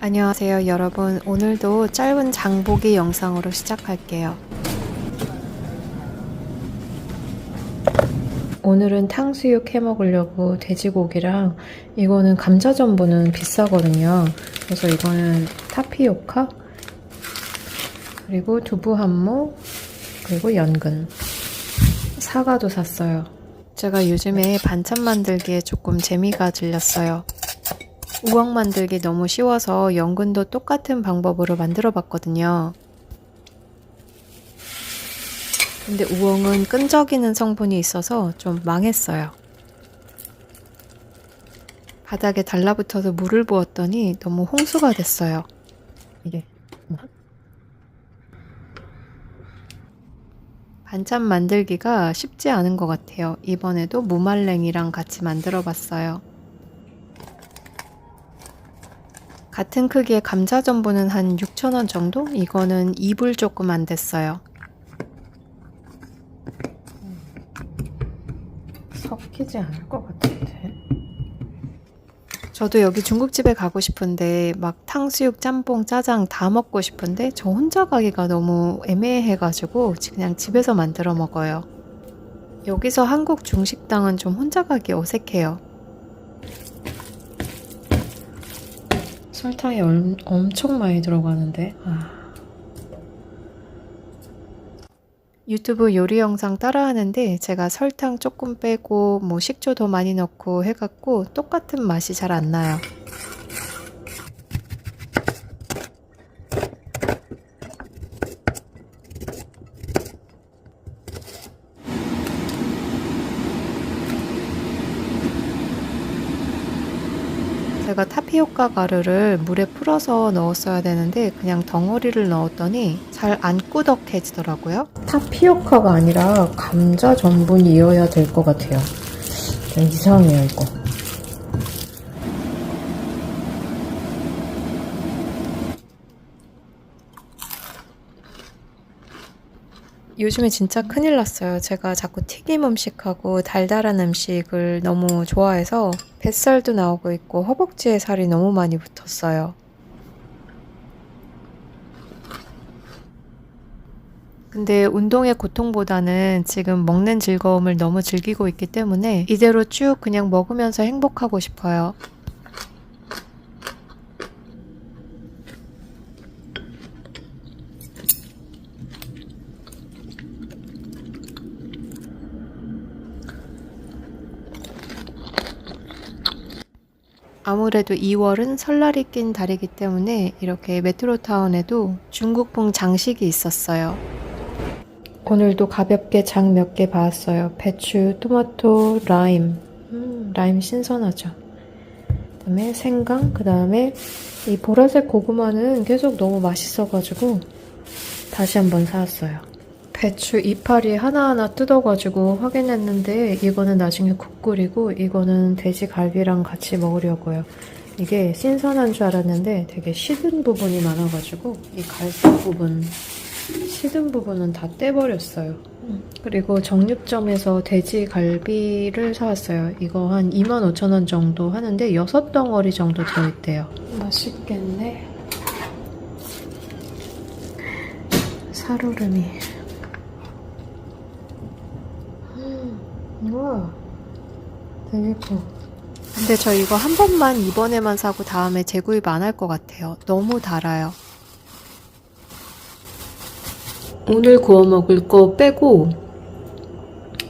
안녕하세요 여러분. 오늘도 짧은 장보기 영상으로 시작할게요. 오늘은 탕수육 해 먹으려고 돼지고기랑, 이거는 감자전분은 비싸거든요. 그래서 이거는 타피오카, 그리고 두부 한모, 그리고 연근, 사과도 샀어요. 제가 요즘에 반찬 만들기에 조금 재미가 들렸어요. 우엉 만들기 너무 쉬워서 연근도 똑같은 방법으로 만들어 봤거든요. 근데 우엉은 끈적이는 성분이 있어서 좀 망했어요. 바닥에 달라붙어서 물을 부었더니 너무 홍수가 됐어요. 이게 반찬 만들기가 쉽지 않은 것 같아요. 이번에도 무말랭이랑 같이 만들어 봤어요. 같은 크기의 감자전분은 한 6,000원 정도? 이거는 2불 조금 안 됐어요. 섞이지 않을 것 같은데. 저도 여기 중국집에 가고 싶은데 막 탕수육, 짬뽕, 짜장 다 먹고 싶은데 저 혼자 가기가 너무 애매해가지고 그냥 집에서 만들어 먹어요. 여기서 한국 중식당은 좀 혼자 가기 어색해요. 설탕이 엄청 많이 들어가는데. 유튜브 요리 영상 따라하는데 제가 설탕 조금 빼고 뭐 식초 더 많이 넣고 해갖고 똑같은 맛이 잘 안 나요. 제가 타피오카 가루를 물에 풀어서 넣었어야 되는데 그냥 덩어리를 넣었더니 잘 안 꾸덕해지더라고요. 타피오카가 아니라 감자 전분이어야 될 것 같아요. 좀 이상해요 이거. 요즘에 진짜 큰일 났어요. 제가 자꾸 튀김 음식하고 달달한 음식을 너무 좋아해서 뱃살도 나오고 있고 허벅지에 살이 너무 많이 붙었어요. 근데 운동의 고통보다는 지금 먹는 즐거움을 너무 즐기고 있기 때문에 이대로 쭉 그냥 먹으면서 행복하고 싶어요. 아무래도 2월은 설날이 낀 달이기 때문에 이렇게 메트로타운에도 중국풍 장식이 있었어요. 오늘도 가볍게 장 몇 개 봐왔어요. 배추, 토마토, 라임. 라임 신선하죠. 그 다음에 생강, 그 다음에 이 보라색 고구마는 계속 너무 맛있어가지고 다시 한번 사왔어요. 배추 이파리 하나하나 뜯어가지고 확인했는데 이거는 나중에 국 끓이고 이거는 돼지갈비랑 같이 먹으려고요. 이게 신선한 줄 알았는데 되게 시든 부분이 많아가지고 이 갈색 부분, 시든 부분은 다 떼버렸어요. 그리고 정육점에서 돼지갈비를 사왔어요. 이거 한 25,000원 정도 하는데 6덩어리 정도 들어있대요. 맛있겠네. 살얼음이. 우와, 되게 커. 근데 저 이거 한 번만 이번에만 사고 다음에 재구입 안 할 것 같아요. 너무 달아요. 오늘 구워 먹을 거 빼고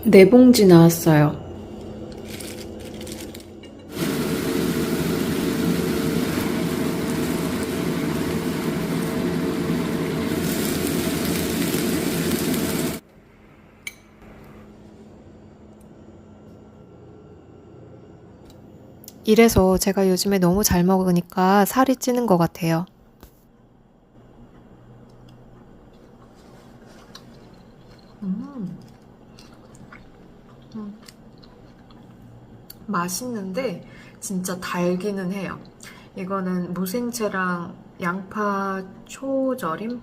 4봉지 나왔어요. 이래서 제가 요즘에 너무 잘 먹으니까 살이 찌는 것 같아요. 맛있는데 진짜 달기는 해요. 이거는 무생채랑 양파 초절임?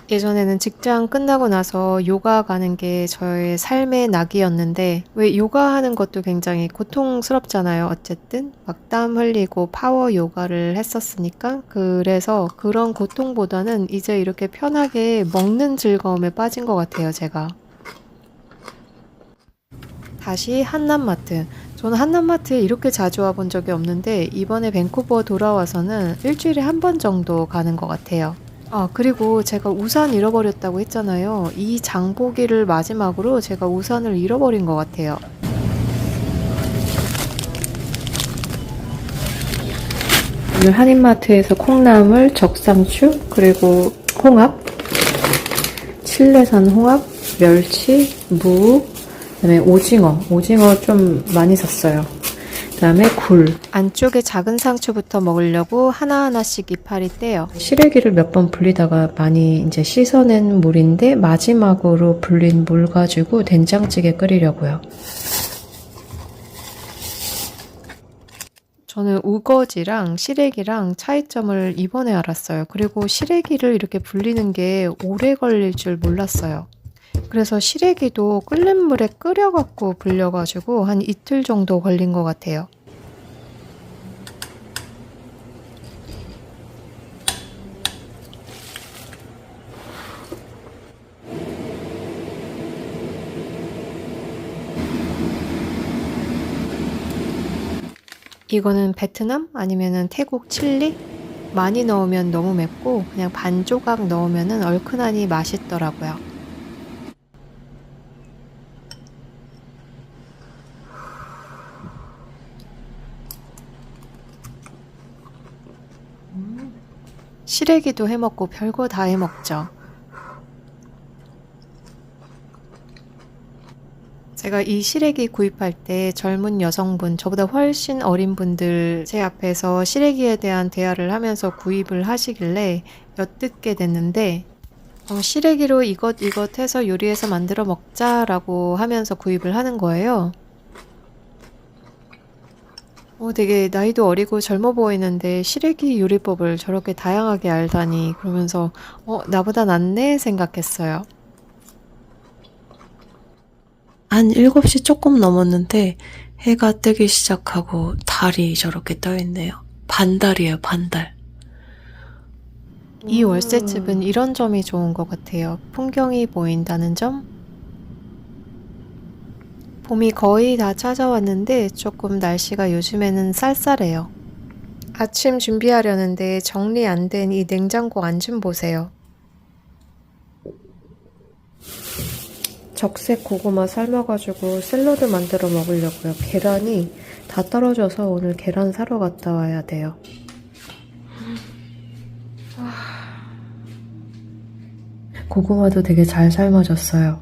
예전에는 직장 끝나고 나서 요가 가는 게 저의 삶의 낙이었는데 왜 요가 하는 것도 굉장히 고통스럽잖아요. 어쨌든 막 땀 흘리고 파워 요가를 했었으니까 그래서 그런 고통보다는 이제 이렇게 편하게 먹는 즐거움에 빠진 것 같아요, 제가. 다시 한남마트. 저는 한남마트에 이렇게 자주 와본 적이 없는데 이번에 밴쿠버 돌아와서는 일주일에 한 번 정도 가는 것 같아요. 아, 그리고 제가 우산 잃어버렸다고 했잖아요. 이 장보기를 마지막으로 제가 우산을 잃어버린 것 같아요. 오늘 한인마트에서 콩나물, 적상추, 그리고 홍합, 칠레산 홍합, 멸치, 무, 그다음에 오징어 좀 많이 샀어요. 그다음에 굴. 안쪽에 작은 상추부터 먹으려고 하나하나씩 이파리 떼요. 시래기를 몇 번 불리다가 많이 이제 씻어낸 물인데 마지막으로 불린 물 가지고 된장찌개 끓이려고요. 저는 우거지랑 시래기랑 차이점을 이번에 알았어요. 그리고 시래기를 이렇게 불리는 게 오래 걸릴 줄 몰랐어요. 그래서 시래기도 끓는 물에 끓여갖고 불려가지고 한 이틀 정도 걸린 것 같아요. 이거는 베트남 아니면은 태국 칠리? 많이 넣으면 너무 맵고 그냥 반 조각 넣으면은 얼큰하니 맛있더라고요. 시래기도 해먹고 별거 다 해먹죠. 제가 이 시래기 구입할 때 젊은 여성분, 저보다 훨씬 어린 분들 제 앞에서 시래기에 대한 대화를 하면서 구입을 하시길래 엿듣게 됐는데 시래기로 이것 해서 요리해서 만들어 먹자라고 하면서 구입을 하는 거예요. 되게 나이도 어리고 젊어 보이는데 시래기 요리법을 저렇게 다양하게 알다니 그러면서 나보다 낫네 생각했어요. 한 7시 조금 넘었는데 해가 뜨기 시작하고 달이 저렇게 떠있네요. 반달이에요, 반달. 이 월세집은 이런 점이 좋은 것 같아요. 풍경이 보인다는 점. 봄이 거의 다 찾아왔는데 조금 날씨가 요즘에는 쌀쌀해요. 아침 준비하려는데 정리 안 된 이 냉장고 안 좀 보세요. 적색 고구마 삶아가지고 샐러드 만들어 먹으려고요. 계란이 다 떨어져서 오늘 계란 사러 갔다 와야 돼요. 고구마도 되게 잘 삶아졌어요.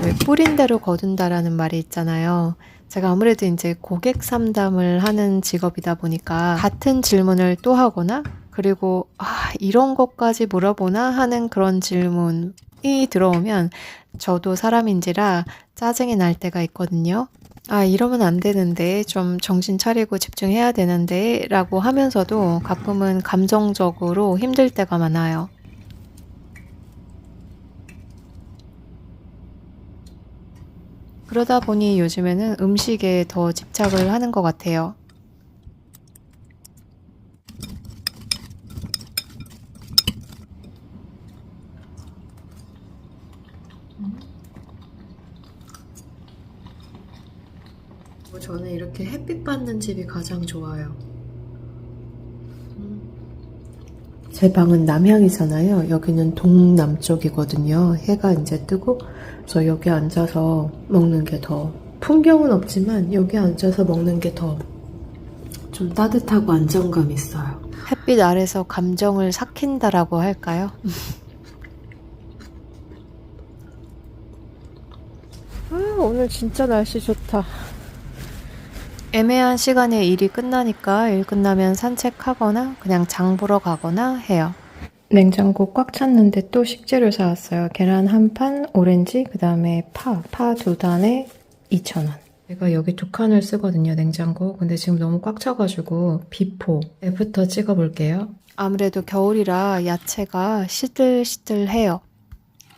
왜 뿌린 대로 거둔다라는 말이 있잖아요. 제가 아무래도 이제 고객 상담을 하는 직업이다 보니까 같은 질문을 또 하거나 그리고 이런 것까지 물어보나 하는 그런 질문이 들어오면 저도 사람인지라 짜증이 날 때가 있거든요. 이러면 안 되는데 좀 정신 차리고 집중해야 되는데 라고 하면서도 가끔은 감정적으로 힘들 때가 많아요. 그러다 보니 요즘에는 음식에 더 집착을 하는 것 같아요. 저는 이렇게 햇빛 받는 집이 가장 좋아요. 제 방은 남향이잖아요. 여기는 동남쪽이거든요. 해가 이제 뜨고 그래서 여기 앉아서 먹는 게 더 풍경은 없지만 여기 앉아서 먹는 게 더 좀 따뜻하고 안정감 있어요. 햇빛 아래서 감정을 삭힌다라고 할까요? 오늘 진짜 날씨 좋다. 애매한 시간에 일이 끝나니까 일 끝나면 산책하거나 그냥 장 보러 가거나 해요. 냉장고 꽉 찼는데 또 식재료 사왔어요. 계란 한 판, 오렌지, 그 다음에 파 2단에 2,000원. 제가 여기 2칸을 쓰거든요, 냉장고. 근데 지금 너무 꽉 차가지고 비포, 애프터 찍어볼게요. 아무래도 겨울이라 야채가 시들시들해요.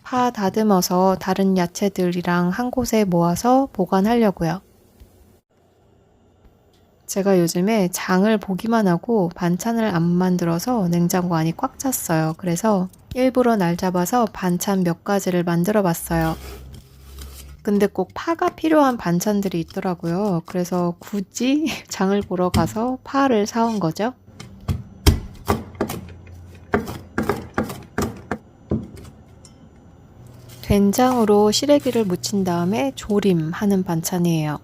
파 다듬어서 다른 야채들이랑 한 곳에 모아서 보관하려고요. 제가 요즘에 장을 보기만 하고 반찬을 안 만들어서 냉장고 안이 꽉 찼어요. 그래서 일부러 날 잡아서 반찬 몇 가지를 만들어 봤어요. 근데 꼭 파가 필요한 반찬들이 있더라고요. 그래서 굳이 장을 보러 가서 파를 사온 거죠. 된장으로 시래기를 무친 다음에 조림하는 반찬이에요.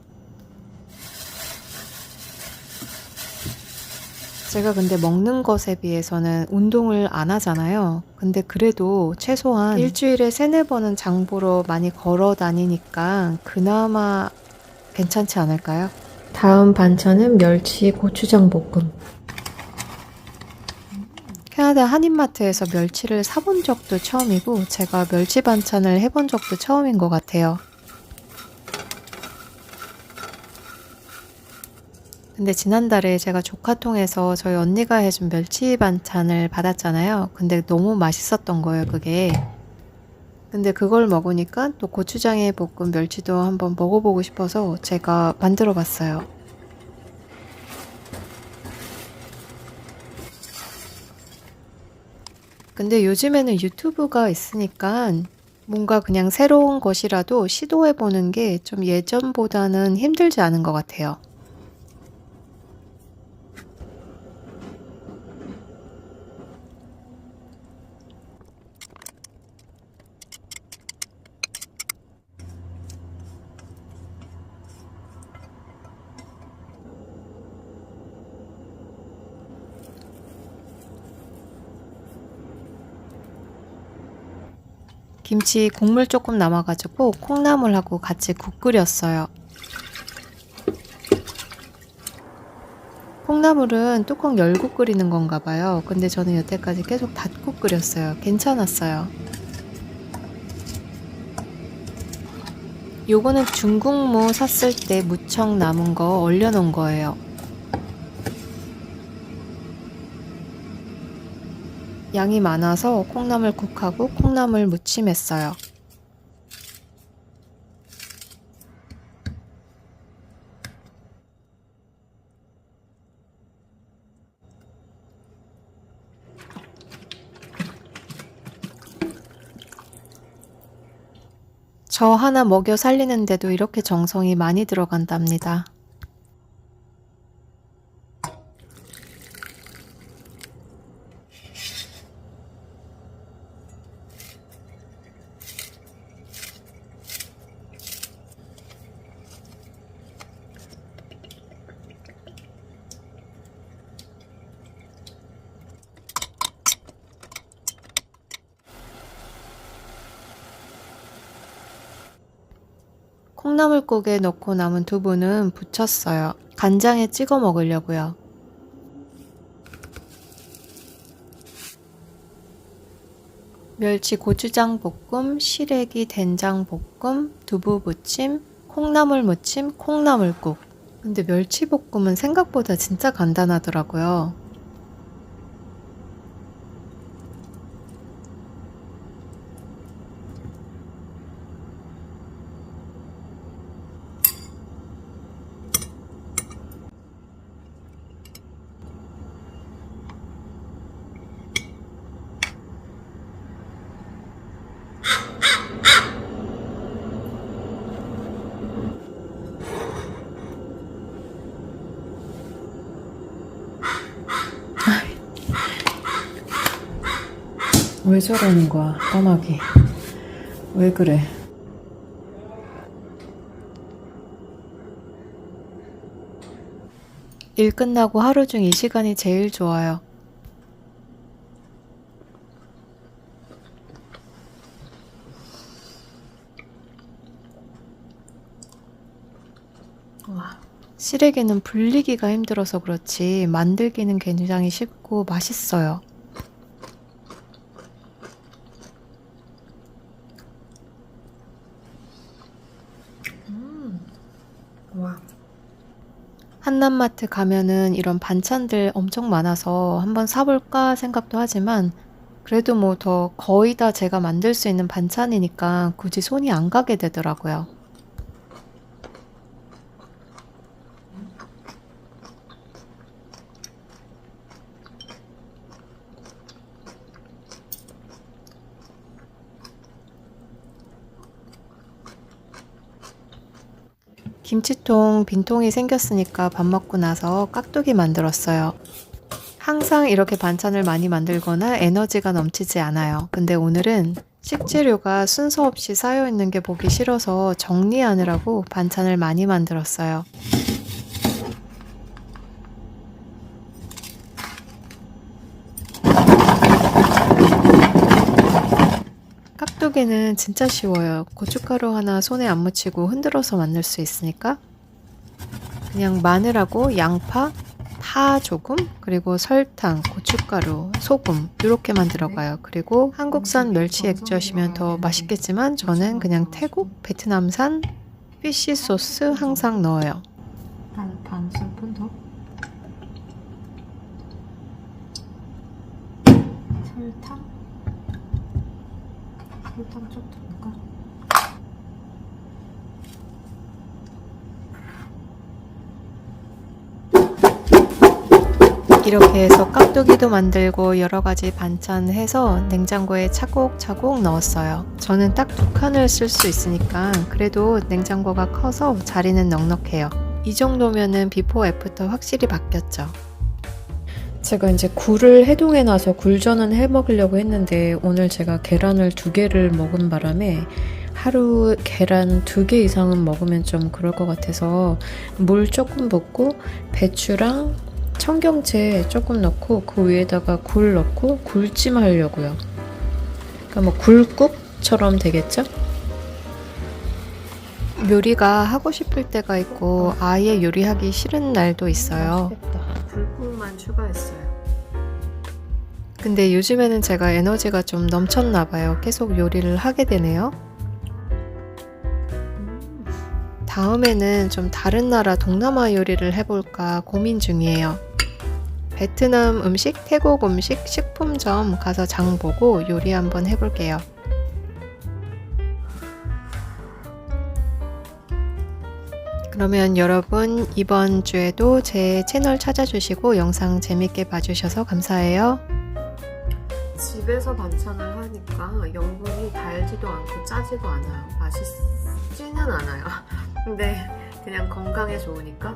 제가 근데 먹는 것에 비해서는 운동을 안 하잖아요. 근데 그래도 최소한 일주일에 3-4번은 장 보러 많이 걸어 다니니까 그나마 괜찮지 않을까요? 다음 반찬은 멸치 고추장 볶음. 캐나다 한인마트에서 멸치를 사본 적도 처음이고 제가 멸치 반찬을 해본 적도 처음인 것 같아요. 근데 지난달에 제가 조카통에서 저희 언니가 해준 멸치 반찬을 받았잖아요. 근데 너무 맛있었던 거예요, 그게. 근데 그걸 먹으니까 또 고추장에 볶은 멸치도 한번 먹어보고 싶어서 제가 만들어 봤어요. 근데 요즘에는 유튜브가 있으니까 뭔가 그냥 새로운 것이라도 시도해보는 게 좀 예전보다는 힘들지 않은 것 같아요. 김치 국물 조금 남아가지고 콩나물하고 같이 국 끓였어요. 콩나물은 뚜껑 열고 끓이는 건가 봐요. 근데 저는 여태까지 계속 닫고 끓였어요. 괜찮았어요. 요거는 중국무 샀을 때 무청 남은 거 얼려놓은 거예요. 양이 많아서 콩나물국하고 콩나물 무침 했어요. 저 하나 먹여 살리는데도 이렇게 정성이 많이 들어간답니다. 콩나물국에 넣고 남은 두부는 부쳤어요. 간장에 찍어 먹으려고요. 멸치 고추장 볶음, 시래기 된장 볶음, 두부 무침, 콩나물 무침, 콩나물국. 근데 멸치 볶음은 생각보다 진짜 간단하더라고요. 왜 저러는 거야, 까마귀. 왜 그래? 일 끝나고 하루 중 이 시간이 제일 좋아요. 와, 시래기는 불리기가 힘들어서 그렇지 만들기는 굉장히 쉽고 맛있어요. 와, 한남마트 가면은 이런 반찬들 엄청 많아서 한번 사볼까 생각도 하지만 그래도 뭐 더 거의 다 제가 만들 수 있는 반찬이니까 굳이 손이 안 가게 되더라고요. 김치통 빈통이 생겼으니까 밥 먹고 나서 깍두기 만들었어요. 항상 이렇게 반찬을 많이 만들거나 에너지가 넘치지 않아요. 근데 오늘은 식재료가 순서 없이 쌓여 있는 게 보기 싫어서 정리하느라고 반찬을 많이 만들었어요. 깍두기는 진짜 쉬워요. 고춧가루 하나 손에 안 묻히고 흔들어서 만들 수 있으니까. 그냥 마늘하고 양파, 파 조금, 그리고 설탕, 고춧가루, 소금 이렇게만 들어가요. 그리고 한국산 멸치 액젓이면 더 맛있겠지만 저는 그냥 태국, 베트남산 피쉬 소스 항상 넣어요. 반 스푼 더. 설탕 좀 넣을까? 이렇게 해서 깍두기도 만들고 여러 가지 반찬 해서 냉장고에 차곡차곡 넣었어요. 저는 딱 2칸을 쓸 수 있으니까 그래도 냉장고가 커서 자리는 넉넉해요. 이 정도면은 비포 애프터 확실히 바뀌었죠. 제가 이제 굴을 해동해 놔서 굴전은 해 먹으려고 했는데 오늘 제가 계란을 2개를 먹은 바람에 하루 계란 2개 이상은 먹으면 좀 그럴 것 같아서 물 조금 붓고 배추랑 청경채 조금 넣고 그 위에다가 굴 넣고 굴찜 하려고요. 그러니까 뭐 굴국처럼 되겠죠? 요리가 하고 싶을 때가 있고 아예 요리하기 싫은 날도 있어요. 굴국만 추가했어요. 근데 요즘에는 제가 에너지가 좀 넘쳤나 봐요. 계속 요리를 하게 되네요. 다음에는 좀 다른 나라 동남아 요리를 해볼까 고민 중이에요. 베트남 음식, 태국 음식, 식품점 가서 장 보고 요리 한번 해볼게요. 그러면 여러분 이번 주에도 제 채널 찾아주시고 영상 재밌게 봐주셔서 감사해요. 집에서 반찬을 하니까 영분이 달지도 않고 짜지도 않아요. 맛있지는 않아요. 근데 그냥 건강에 좋으니까